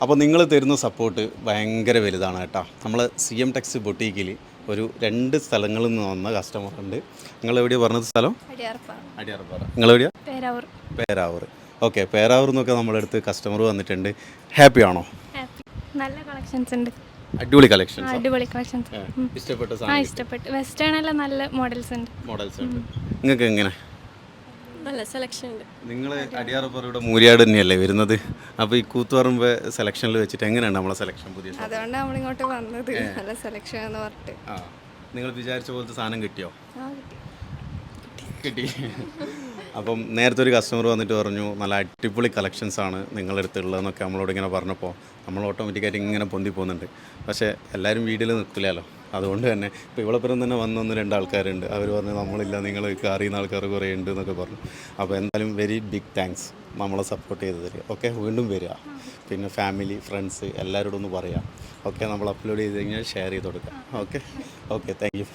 അപ്പോൾ നിങ്ങൾ തരുന്ന സപ്പോർട്ട് ഭയങ്കര വലുതാണ് കേട്ടോ. നമ്മൾ CM ടെക്സ് ബൊട്ടീക്കിൽ ഒരു 2 സ്ഥലങ്ങളിൽ നിന്ന് വന്ന കസ്റ്റമർ ഉണ്ട്. നിങ്ങൾ എവിടെയാണ് പറഞ്ഞത് സ്ഥലം? അടിയാർപ്പാറ. നിങ്ങളെവിടെയാണ്? പേരാവൂർ. ഓക്കെ, പേരാവൂർ നിന്നൊക്കെ നമ്മുടെ അടുത്ത് കസ്റ്റമർ വന്നിട്ടുണ്ട്. ഹാപ്പി ആണോ? നല്ല കളക്ഷൻസ് ഉണ്ട്. അടിപൊളി കളക്ഷൻസ്. ഇഷ്ടപ്പെട്ട സാധനം? ഇഷ്ടപ്പെട്ടു. വെസ്റ്റേൺ എല്ലാം നല്ല മോഡൽസ് ഉണ്ട്. നിങ്ങൾക്ക് എങ്ങനെ? നല്ല സെലക്ഷൻ ഉണ്ട്. നിങ്ങൾ അടിയാർപ്പാറയുടെ മൂര്യാട് തന്നെയല്ലേ വരുന്നത്? അപ്പോൾ ഈ കൂത്തുപറമ്പ് സെലക്ഷനിൽ വെച്ചിട്ട് എങ്ങനെയാണ് നമ്മളെ സെലക്ഷൻ? പുതിയ അതുകൊണ്ട് നമ്മളിങ്ങോട്ട് വന്നത്. നല്ല സെലക്ഷൻ എന്ന് പറഞ്ഞിട്ട്. നിങ്ങൾ വിചാരിച്ച പോലത്തെ സാധനം കിട്ടിയോ? കിട്ടി. അപ്പം നേരത്തെ ഒരു കസ്റ്റമർ വന്നിട്ട് പറഞ്ഞു നല്ല അടിപൊളി കളക്ഷൻസാണ് നിങ്ങളുടെ അടുത്തുള്ളതെന്നൊക്കെ നമ്മളോട് ഇങ്ങനെ പറഞ്ഞപ്പോൾ നമ്മൾ ഓട്ടോമാറ്റിക്കായിട്ട് ഇങ്ങനെ പൊന്തി പോകുന്നുണ്ട്. പക്ഷേ എല്ലാവരും വീഡിയോയിൽ നിൽക്കില്ലല്ലോ. അതുകൊണ്ട് തന്നെ ഇപ്പോൾ ഇവളപ്പുറം തന്നെ വന്നൊന്ന് 2 ആൾക്കാരുണ്ട്. അവർ പറഞ്ഞു നമ്മളില്ല, നിങ്ങൾക്ക് അറിയുന്ന ആൾക്കാർ കുറേ ഉണ്ട് എന്നൊക്കെ പറഞ്ഞു. അപ്പോൾ എന്തായാലും വെരി ബിഗ് താങ്ക്സ് നമ്മളെ സപ്പോർട്ട് ചെയ്തതിൽ. ഓക്കെ, വീണ്ടും വരിക. പിന്നെ ഫാമിലി, ഫ്രണ്ട്സ് എല്ലാവരോടും ഒന്ന് പറയാം. ഓക്കെ, നമ്മൾ അപ്ലോഡ് ചെയ്ത് കഴിഞ്ഞാൽ ഷെയർ ചെയ്ത് കൊടുക്കാം. Okay, thank you.